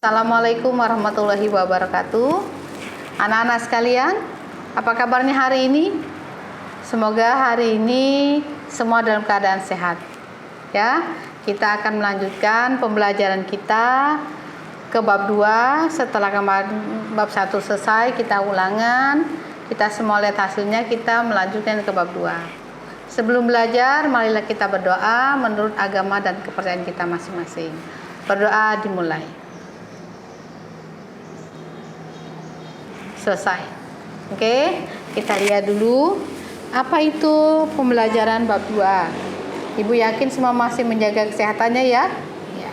Assalamualaikum warahmatullahi wabarakatuh. Anak-anak sekalian, apa kabarnya hari ini? Semoga hari ini semua dalam keadaan sehat. Ya, kita akan melanjutkan pembelajaran kita ke bab 2. Setelah kemarin bab 1 selesai, kita ulangan. Kita semua lihat hasilnya, kita melanjutkan ke bab 2. Sebelum belajar, marilah kita berdoa menurut agama dan kepercayaan kita masing-masing. Berdoa dimulai. Selesai. Oke, kita lihat dulu apa itu pembelajaran bab 2. Ibu yakin semua masih menjaga kesehatannya ya? Ya.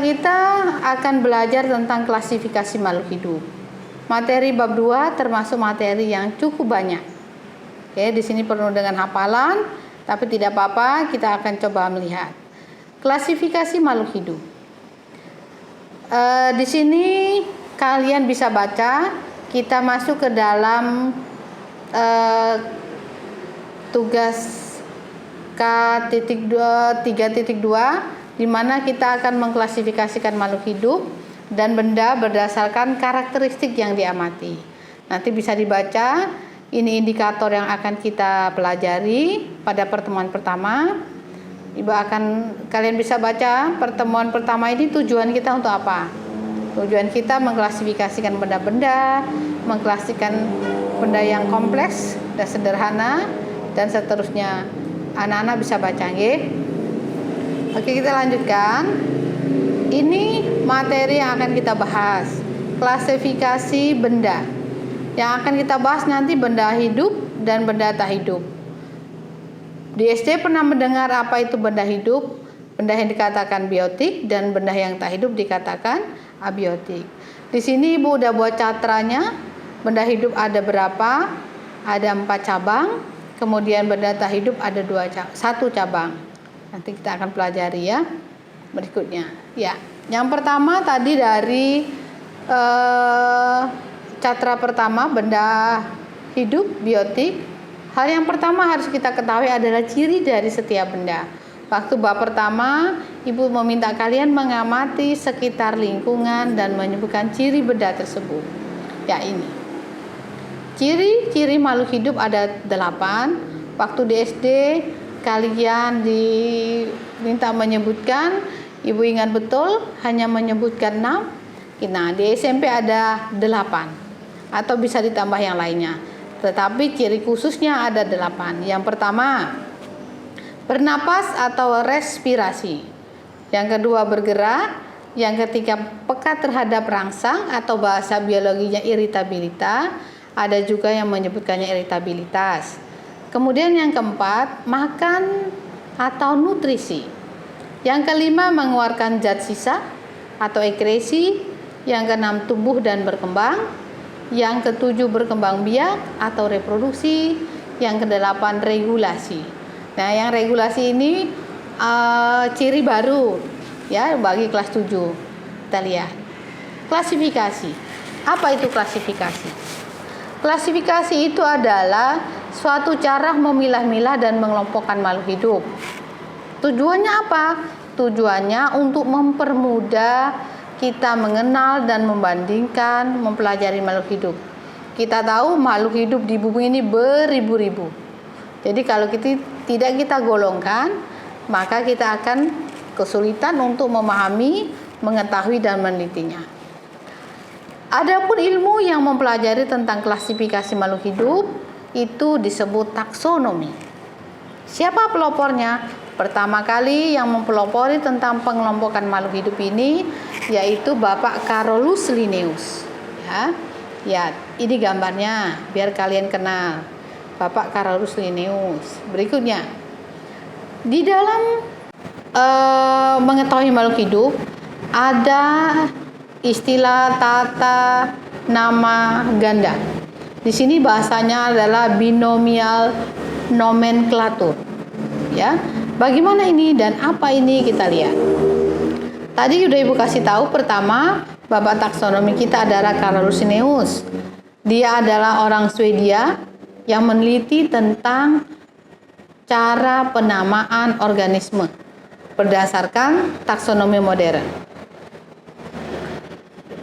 Kita akan belajar tentang klasifikasi makhluk hidup. Materi bab 2 termasuk materi yang cukup banyak. Oke, di sini penuh dengan hafalan, tapi tidak apa-apa, kita akan coba melihat. Klasifikasi makhluk hidup. Di sini kalian bisa baca, kita masuk ke dalam tugas K.3.2 di mana kita akan mengklasifikasikan makhluk hidup dan benda berdasarkan karakteristik yang diamati. Nanti bisa dibaca, ini indikator yang akan kita pelajari pada pertemuan pertama. Kalian bisa baca pertemuan pertama ini tujuan kita untuk apa? Tujuan kita mengklasifikasikan benda-benda, mengklasifikasikan benda yang kompleks dan sederhana, dan seterusnya. Anak-anak bisa baca, nggih? Oke, kita lanjutkan. Ini materi yang akan kita bahas. Klasifikasi benda. Yang akan kita bahas nanti benda hidup dan benda tak hidup. Di SD pernah mendengar apa itu benda hidup? Benda yang dikatakan biotik dan benda yang tak hidup dikatakan abiotik. Di sini Ibu udah buat catranya. Benda hidup ada berapa? Ada 4 cabang. Kemudian benda tak hidup ada 1 cabang. Nanti kita akan pelajari ya berikutnya. Ya, yang pertama tadi dari catra pertama benda hidup biotik. Hal yang pertama harus kita ketahui adalah ciri dari setiap benda. Waktu bab pertama, Ibu meminta kalian mengamati sekitar lingkungan dan menyebutkan ciri benda tersebut. Ya, ini. Ciri-ciri makhluk hidup ada 8. Waktu di SD, kalian diminta menyebutkan, Ibu ingat betul, hanya menyebutkan 6. Nah, di SMP ada 8. Atau bisa ditambah yang lainnya. Tetapi ciri khususnya ada 8. Yang pertama, bernapas atau respirasi. Yang kedua, bergerak. Yang ketiga, peka terhadap rangsang atau bahasa biologinya iritabilitas. Ada juga yang menyebutkannya iritabilitas. Kemudian yang keempat, makan atau nutrisi. Yang kelima, mengeluarkan zat sisa atau ekresi. Yang keenam, tumbuh dan berkembang. Yang ketujuh, berkembang biak atau reproduksi. Yang kedelapan, regulasi. Nah, yang regulasi ini ciri baru ya bagi kelas 7. Kita lihat. Klasifikasi. Apa itu klasifikasi? Klasifikasi itu adalah suatu cara memilah-milah dan mengelompokkan makhluk hidup. Tujuannya apa? Tujuannya untuk mempermudah kita mengenal dan membandingkan, mempelajari makhluk hidup. Kita tahu makhluk hidup di bumi ini beribu-ribu. Jadi kalau tidak kita golongkan, maka kita akan kesulitan untuk memahami, mengetahui dan menelitinya. Adapun ilmu yang mempelajari tentang klasifikasi makhluk hidup itu disebut taksonomi. Siapa pelopornya? Pertama kali yang mempelopori tentang pengelompokan makhluk hidup ini yaitu Bapak Carolus Linnaeus. Ya, ini gambarnya biar kalian kenal. Bapak Carolus Linnaeus. Berikutnya, di dalam mengetahui makhluk hidup ada istilah tata nama ganda. Di sini bahasanya adalah binomial nomenklatur. Ya, bagaimana ini dan apa ini kita lihat. Tadi sudah Ibu kasih tahu pertama, Bapak taksonomi kita adalah Carolus Linnaeus. Dia adalah orang Swedia yang meneliti tentang cara penamaan organisme berdasarkan taksonomi modern.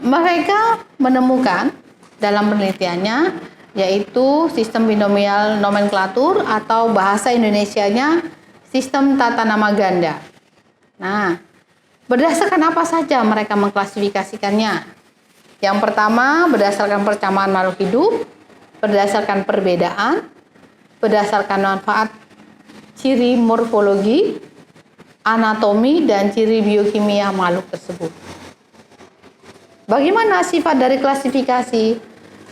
Mereka menemukan dalam penelitiannya yaitu sistem binomial nomenklatur atau bahasa Indonesianya sistem tata nama ganda. Nah, berdasarkan apa saja mereka mengklasifikasikannya? Yang pertama, berdasarkan persamaan makhluk hidup, berdasarkan perbedaan, berdasarkan manfaat, ciri morfologi, anatomi, dan ciri biokimia makhluk tersebut. Bagaimana sifat dari klasifikasi?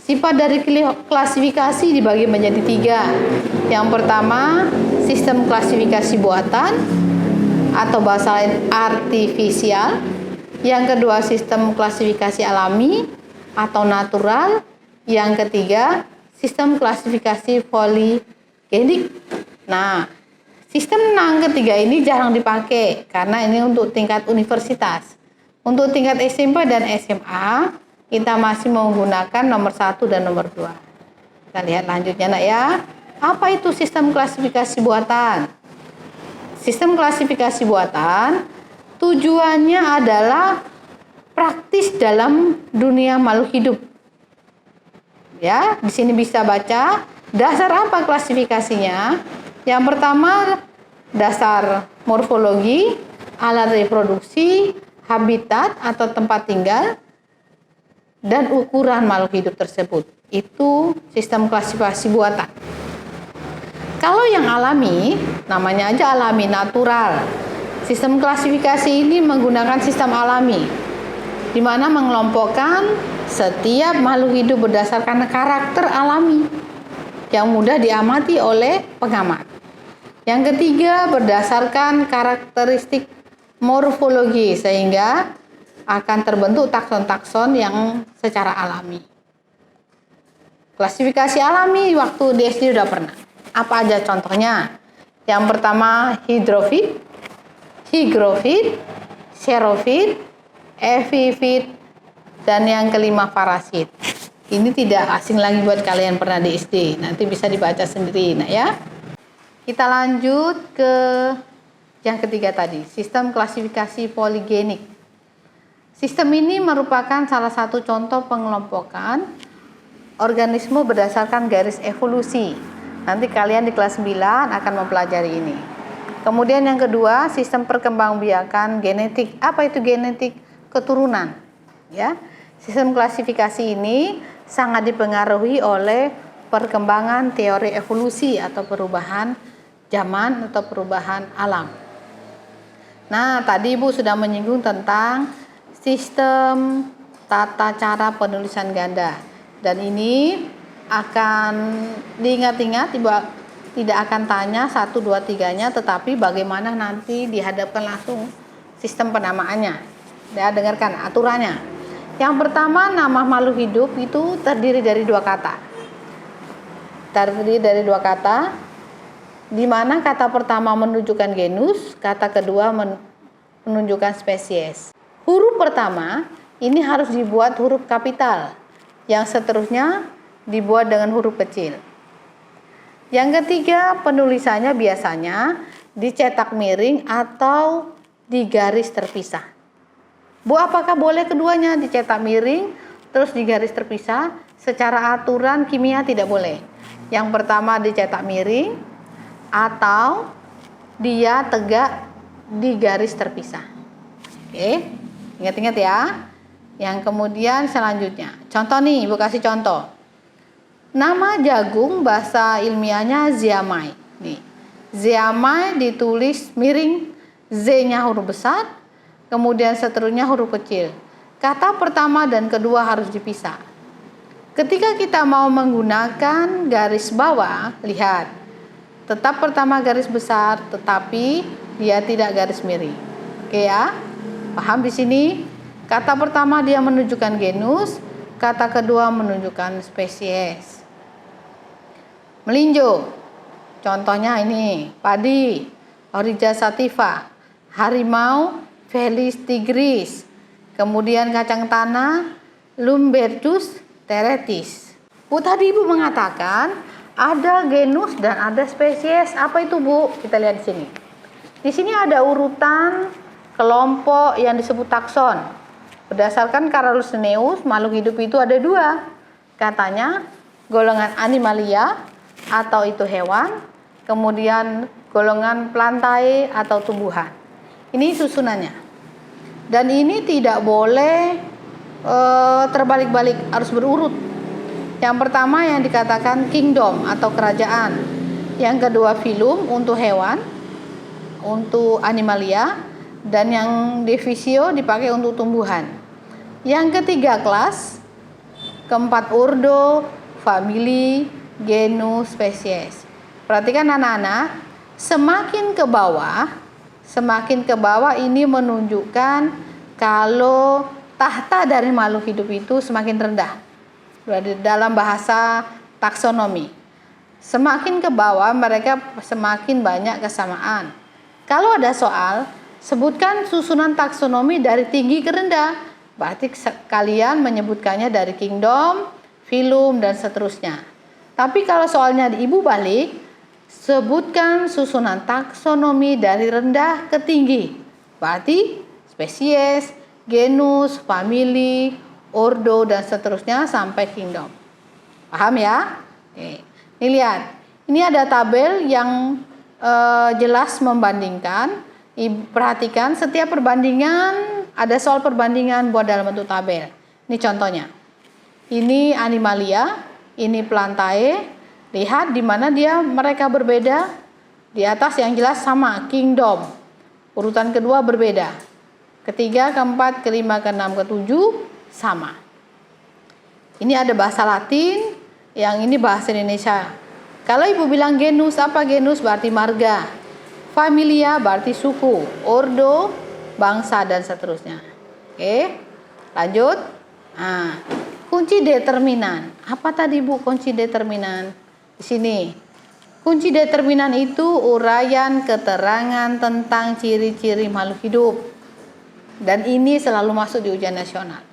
Sifat dari klasifikasi dibagi menjadi 3. Yang pertama, sistem klasifikasi buatan atau bahasa lain artifisial. Yang kedua, sistem klasifikasi alami atau natural. Yang ketiga, sistem klasifikasi poligenik. Nah, sistem yang ketiga ini jarang dipakai karena ini untuk tingkat universitas. Untuk tingkat SMP dan SMA, kita masih menggunakan nomor 1 dan nomor 2. Kita lihat lanjutnya nak ya. Apa itu sistem klasifikasi buatan? Sistem klasifikasi buatan tujuannya adalah praktis dalam dunia makhluk hidup. Ya, di sini bisa baca dasar apa klasifikasinya. Yang pertama, dasar morfologi, alat reproduksi, habitat atau tempat tinggal, dan ukuran makhluk hidup tersebut. Itu sistem klasifikasi buatan. Kalau yang alami, namanya aja alami, natural. Sistem klasifikasi ini menggunakan sistem alami, di mana mengelompokkan setiap makhluk hidup berdasarkan karakter alami yang mudah diamati oleh pengamat. Yang ketiga, berdasarkan karakteristik morfologi, sehingga akan terbentuk takson-takson yang secara alami. Klasifikasi alami waktu di SD udah pernah. Apa aja contohnya? Yang pertama, hidrofit, hygrofit, xerofit, epifit, dan yang kelima parasit. Ini tidak asing lagi buat kalian pernah di SD. Nanti bisa dibaca sendiri, nah ya. Kita lanjut ke yang ketiga tadi, sistem klasifikasi poligenik. Sistem ini merupakan salah satu contoh pengelompokan organisme berdasarkan garis evolusi. Nanti kalian di kelas 9 akan mempelajari ini. Kemudian yang kedua, sistem perkembangbiakan genetik. Apa itu genetik? Keturunan. Ya. Sistem klasifikasi ini sangat dipengaruhi oleh perkembangan teori evolusi atau perubahan zaman atau perubahan alam. Nah, tadi Ibu sudah menyinggung tentang sistem tata cara penulisan ganda. Dan ini akan diingat-ingat, Ibu tidak akan tanya 1, 2, 3-nya, tetapi bagaimana nanti dihadapkan langsung sistem penamaannya. Ya, dengarkan aturannya. Yang pertama, nama makhluk hidup itu terdiri dari 2 kata. Terdiri dari 2 kata, di mana kata pertama menunjukkan genus, kata kedua menunjukkan spesies. Huruf pertama ini harus dibuat huruf kapital, yang seterusnya dibuat dengan huruf kecil. Yang ketiga, penulisannya biasanya dicetak miring atau di garis terpisah. Bu, apakah boleh keduanya, dicetak miring terus di garis terpisah? Secara aturan kimia tidak boleh. Yang pertama dicetak miring atau dia tegak di garis terpisah. Oke, ingat-ingat ya. Yang kemudian selanjutnya, contoh nih, Ibu kasih contoh. Nama jagung bahasa ilmiahnya zeamai. Nih, zeamai ditulis miring, Z-nya huruf besar, kemudian seterusnya huruf kecil. Kata pertama dan kedua harus dipisah. Ketika kita mau menggunakan garis bawah, lihat, tetap pertama garis besar, tetapi dia tidak garis miring. Oke ya, paham di sini? Kata pertama dia menunjukkan genus, kata kedua menunjukkan spesies. Melinjo, contohnya ini, padi, Oryza sativa, harimau, Felis tigris, kemudian kacang tanah, Lumbertus teretis. Bu, tadi Ibu mengatakan ada genus dan ada spesies. Apa itu, Bu? Kita lihat di sini. Di sini ada urutan kelompok yang disebut takson. Berdasarkan Carolus Linnaeus, makhluk hidup itu ada dua. Katanya golongan animalia atau itu hewan, kemudian golongan plantae atau tumbuhan. Ini susunannya. Dan ini tidak boleh terbalik-balik, harus berurut. Yang pertama yang dikatakan kingdom atau kerajaan. Yang kedua phylum untuk hewan, untuk animalia, dan yang divisio dipakai untuk tumbuhan. Yang ketiga kelas, keempat ordo, famili, genus, spesies. Perhatikan anak-anak, semakin ke bawah ini menunjukkan kalau tahta dari makhluk hidup itu semakin rendah. Dalam bahasa taksonomi, semakin ke bawah mereka semakin banyak kesamaan. Kalau ada soal, sebutkan susunan taksonomi dari tinggi ke rendah. Berarti kalian menyebutkannya dari kingdom, phylum, dan seterusnya. Tapi kalau soalnya di ibu balik, sebutkan susunan taksonomi dari rendah ke tinggi. Berarti spesies, genus, famili, ordo, dan seterusnya sampai kingdom. Paham ya? Oke. Ini lihat. Ini ada tabel yang jelas membandingkan. Perhatikan setiap perbandingan, ada soal perbandingan buat dalam bentuk tabel. Ini contohnya. Ini animalia, ini plantae. Lihat di mana mereka berbeda. Di atas yang jelas sama, kingdom. Urutan kedua berbeda. Ketiga, keempat, kelima, keenam, ketujuh sama. Ini ada bahasa Latin, yang ini bahasa Indonesia. Kalau ibu bilang genus, apa genus? Berarti marga. Familia berarti suku, ordo, bangsa, dan seterusnya. Oke, lanjut. Nah, kunci determinan. Apa tadi Bu kunci determinan? Di sini. Kunci determinan itu uraian keterangan tentang ciri-ciri makhluk hidup. Dan ini selalu masuk di ujian nasional.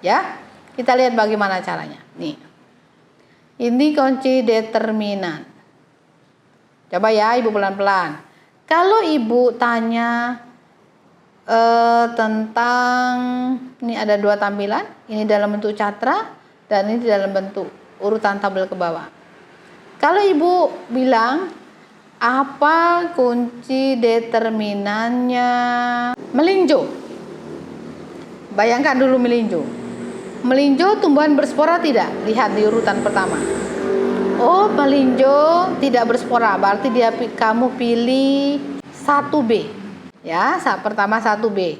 Ya, kita lihat bagaimana caranya. Nih. Ini kunci determinan. Coba ya Ibu pelan-pelan. Kalau ibu tanya tentang, ini ada dua tampilan, ini dalam bentuk catra dan ini dalam bentuk urutan tabel ke bawah. Kalau ibu bilang apa kunci determinannya melinjo, bayangkan dulu melinjo. Melinjo tumbuhan berspora tidak? Lihat di urutan pertama. Oh, melinjo tidak berspora, berarti kamu pilih 1B. Ya, pertama 1B.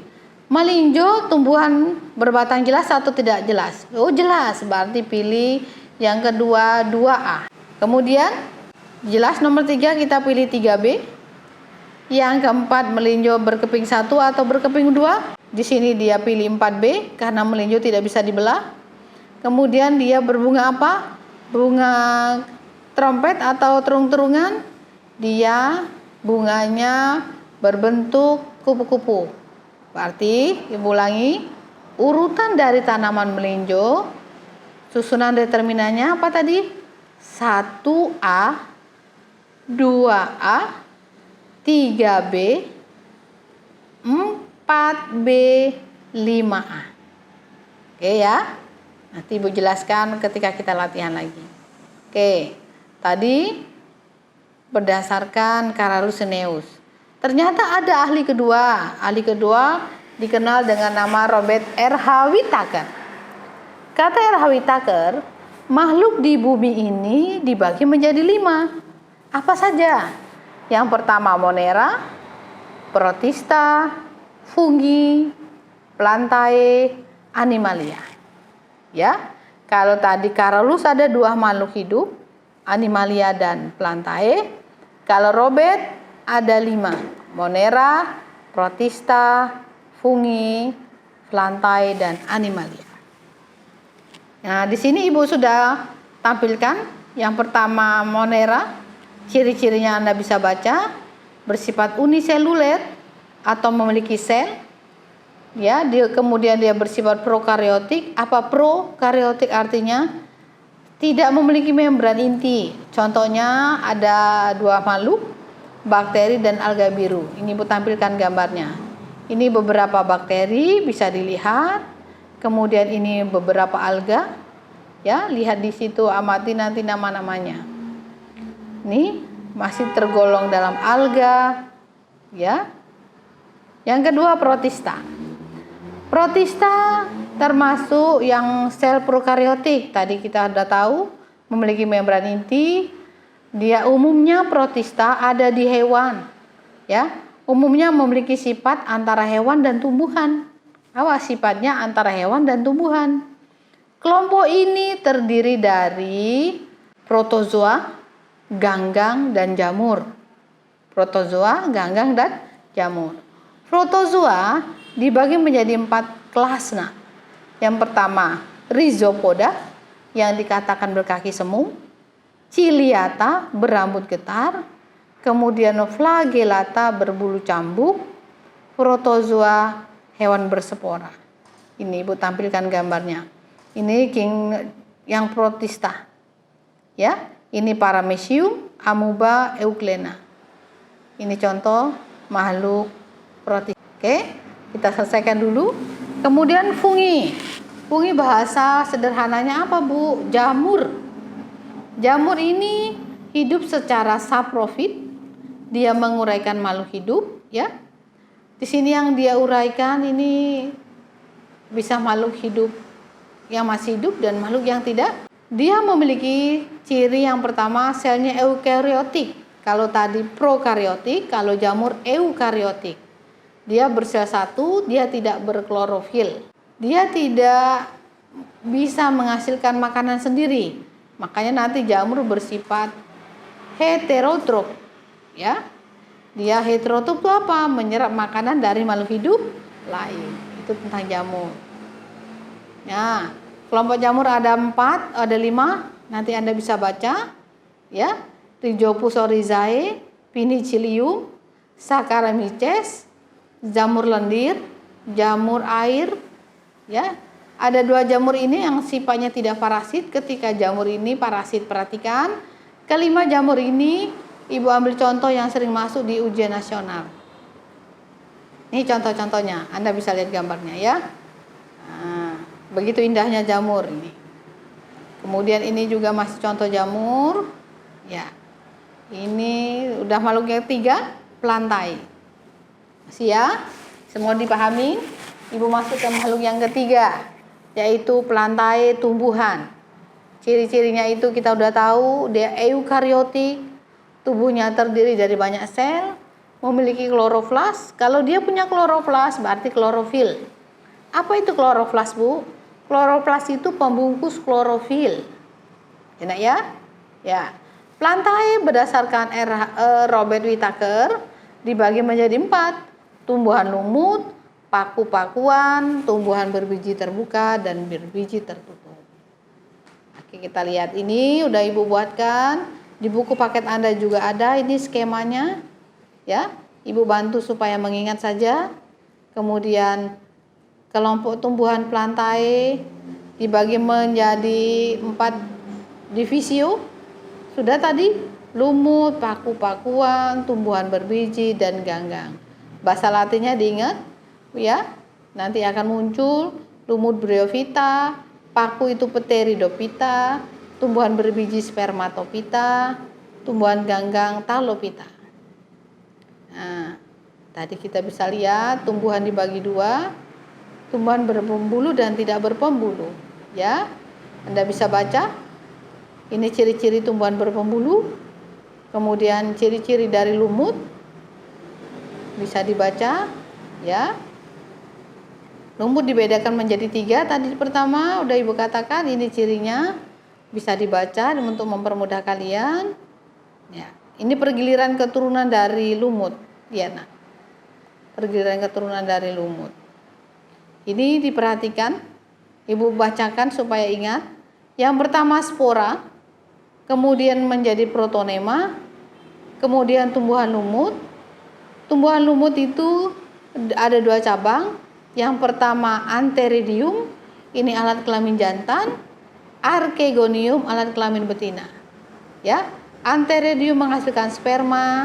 Melinjo tumbuhan berbatang jelas atau tidak jelas? Oh, jelas, berarti pilih yang kedua 2A. Kemudian jelas nomor 3 kita pilih 3B. Yang keempat melinjo berkeping 1 atau berkeping 2. Di sini dia pilih 4B karena melinjo tidak bisa dibelah. Kemudian dia berbunga apa? Bunga trompet atau terung-terungan. Dia bunganya berbentuk kupu-kupu. Berarti ibu ulangi, urutan dari tanaman melinjo, susunan determinannya apa tadi? 1A, 2A, 3B, 4B, 5A. Oke ya. Nanti ibu jelaskan ketika kita latihan lagi. Oke, tadi berdasarkan Carolus Linnaeus. Ternyata ada ahli kedua. Ahli kedua dikenal dengan nama Robert R. H. Whittaker. Kata R. H. Whittaker, makhluk di bumi ini dibagi menjadi 5. Apa saja? Yang pertama Monera, Protista, Fungi, Plantae, Animalia. Ya, kalau tadi Carolus ada 2 makhluk hidup, Animalia dan Plantae. Kalau Robert ada 5, Monera, Protista, Fungi, Plantae, dan Animalia. Nah, di sini Ibu sudah tampilkan. Yang pertama Monera, ciri-cirinya Anda bisa baca, bersifat uniseluler atau memiliki sel. Ya, kemudian dia bersifat prokaryotik. Apa prokaryotik artinya? Tidak memiliki membran inti. Contohnya ada 2 makhluk, bakteri dan alga biru. Ini Ibu tampilkan gambarnya. Ini beberapa bakteri bisa dilihat. Kemudian ini beberapa alga, ya, lihat di situ, amati nanti nama-namanya. Ini masih tergolong dalam alga, ya. Yang kedua protista. Protista termasuk yang sel prokariotik. Tadi kita sudah tahu memiliki membran inti. Dia umumnya protista ada di hewan, ya. Umumnya memiliki sifat antara hewan dan tumbuhan. Awas, sifatnya antara hewan dan tumbuhan. Kelompok ini terdiri dari protozoa, ganggang, dan jamur. Protozoa, ganggang, dan jamur. Protozoa dibagi menjadi 4 kelas. Nah, yang pertama Rhizopoda yang dikatakan berkaki semu, Ciliata berambut getar, kemudian Flagellata berbulu cambuk, protozoa hewan berspora. Ini Ibu tampilkan gambarnya. Ini yang protista. Ya, ini Paramecium, Amoeba, Euglena. Ini contoh makhluk protista. Oke, kita selesaikan dulu. Kemudian fungi. Fungi bahasa sederhananya apa, Bu? Jamur. Jamur ini hidup secara saprofit. Dia menguraikan makhluk hidup, ya. Di sini yang dia uraikan ini bisa makhluk hidup yang masih hidup dan makhluk yang tidak. Dia memiliki ciri yang pertama, selnya eukariotik. Kalau tadi prokariotik, kalau jamur eukariotik. Dia bersel satu, dia tidak berklorofil. Dia tidak bisa menghasilkan makanan sendiri. Makanya nanti jamur bersifat heterotrof, ya. Dia heterotrof itu apa? Menyerap makanan dari makhluk hidup lain. Itu tentang jamur. Nah, kelompok jamur ada 4, ada 5. Nanti Anda bisa baca, ya. Rhizopus-oryzae, Penicillium, Saccharomyces, jamur lendir, jamur air, ya. Ada 2 jamur ini yang sifatnya tidak parasit. Ketika jamur ini parasit, perhatikan. Kelima jamur ini Ibu ambil contoh yang sering masuk di ujian nasional. Ini contoh-contohnya, Anda bisa lihat gambarnya, ya. Nah, begitu indahnya jamur ini. Kemudian ini juga masih contoh jamur, ya. Ini udah makhluk yang ketiga, plantae. Masih ya? Semua dipahami? Ibu masuk ke makhluk yang ketiga, yaitu plantae tumbuhan. Ciri-cirinya itu kita udah tahu, dia eukariotik. Tubuhnya terdiri dari banyak sel, memiliki kloroflas. Kalau dia punya kloroflas berarti klorofil. Apa itu kloroflas, Bu? Kloroflas itu pembungkus klorofil. Enak ya? Ya. Plantae berdasarkan Robert Whittaker dibagi menjadi 4. Tumbuhan lumut, paku-pakuan, tumbuhan berbiji terbuka, dan berbiji tertutup. Oke, kita lihat ini udah Ibu buatkan. Di buku paket Anda juga ada ini skemanya, ya. Ibu bantu supaya mengingat saja. Kemudian kelompok tumbuhan plantae dibagi menjadi 4 divisio. Sudah tadi, lumut, paku-pakuan, tumbuhan berbiji, dan ganggang. Bahasa Latinnya diingat, ya. Nanti akan muncul lumut Bryophyta, paku itu Pteridophyta, tumbuhan berbiji Spermatophyta, tumbuhan ganggang Talophyta. Nah, tadi kita bisa lihat tumbuhan dibagi 2, tumbuhan berpembuluh dan tidak berpembuluh, ya. Anda bisa baca. Ini ciri-ciri tumbuhan berpembuluh. Kemudian ciri-ciri dari lumut bisa dibaca, ya. Lumut dibedakan menjadi 3. Tadi pertama udah Ibu katakan, ini cirinya. Bisa dibaca untuk mempermudah kalian. Ya, ini pergiliran keturunan dari lumut, ya, nah. Pergiliran keturunan dari lumut. Ini diperhatikan, Ibu bacakan supaya ingat. Yang pertama spora, kemudian menjadi protonema, kemudian tumbuhan lumut. Tumbuhan lumut itu ada 2 cabang. Yang pertama Antheridium, ini alat kelamin jantan. Archegonium, alat kelamin betina. Ya, Antheridium menghasilkan sperma,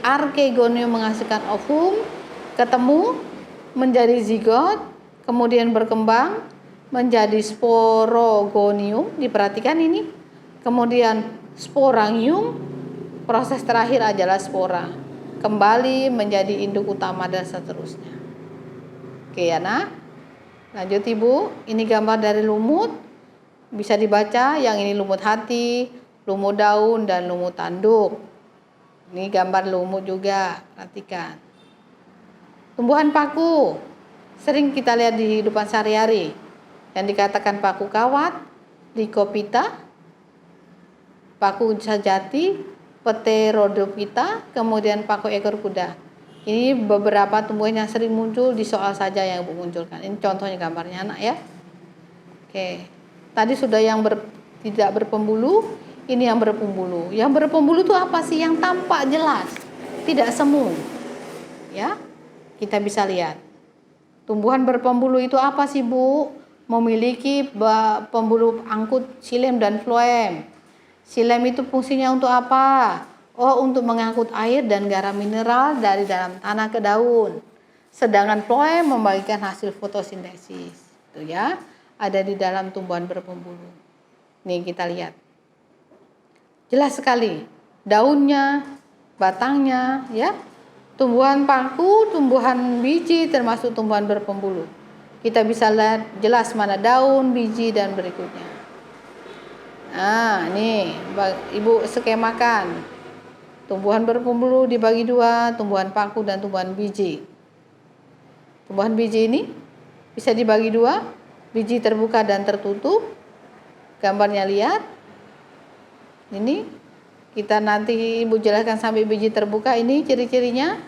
Archegonium menghasilkan ovum, ketemu menjadi zigot, kemudian berkembang menjadi sporogonium, diperhatikan ini, kemudian sporangium, proses terakhir adalah spora, kembali menjadi induk utama dan seterusnya. Oke ya nak, lanjut Ibu, ini gambar dari lumut, bisa dibaca yang ini lumut hati, lumut daun, dan lumut tanduk. Ini gambar lumut juga, perhatikan. Tumbuhan paku, sering kita lihat di kehidupan sehari-hari, yang dikatakan paku kawat, Lycophyta, paku sajati, Pterodophyta, kemudian paku ekor kuda. Ini beberapa tumbuhan yang sering muncul di soal saja yang Ibu munculkan. Ini contohnya gambarnya anak ya. Oke, tadi sudah yang tidak berpembulu, ini yang berpembulu. Yang berpembulu itu apa sih? Yang tampak jelas, tidak semu. Ya, kita bisa lihat. Tumbuhan berpembulu itu apa sih Bu? Memiliki pembuluh angkut xilem dan floem. Xilem itu fungsinya untuk apa? Oh, untuk mengangkut air dan garam mineral dari dalam tanah ke daun. Sedangkan floem membagikan hasil fotosintesis. Itu ya, ada di dalam tumbuhan berpembulu. Nih kita lihat. Jelas sekali daunnya, batangnya ya. Tumbuhan paku, tumbuhan biji termasuk tumbuhan berpembulu. Kita bisa lihat jelas mana daun, biji, dan berikutnya. Nah, nih Ibu skemakan. Tumbuhan berpembulu dibagi dua, tumbuhan paku dan tumbuhan biji. Tumbuhan biji ini bisa dibagi dua, biji terbuka dan tertutup. Gambarnya lihat. Ini kita nanti Ibu jelaskan sampai biji terbuka, ini ciri-cirinya.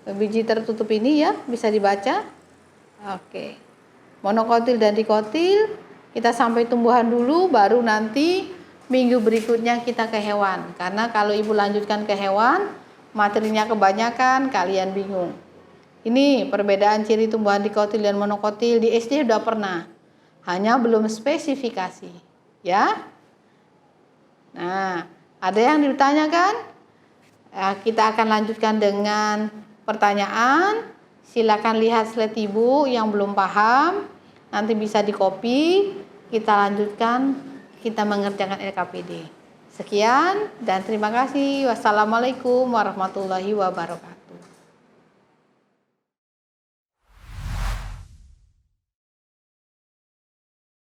Biji tertutup ini ya, bisa dibaca. Oke. Monokotil dan dikotil, kita sampai tumbuhan dulu, baru nanti minggu berikutnya kita ke hewan. Karena kalau Ibu lanjutkan ke hewan, materinya kebanyakan, kalian bingung. Ini perbedaan ciri tumbuhan dikotil dan monokotil di SD udah pernah. Hanya belum spesifikasi, ya. Nah, ada yang ditanyakan? Kita akan lanjutkan dengan pertanyaan. Silakan lihat slide Ibu yang belum paham. Nanti bisa di-copy. Kita lanjutkan, kita mengerjakan LKPD. Sekian dan terima kasih. Wassalamualaikum warahmatullahi wabarakatuh.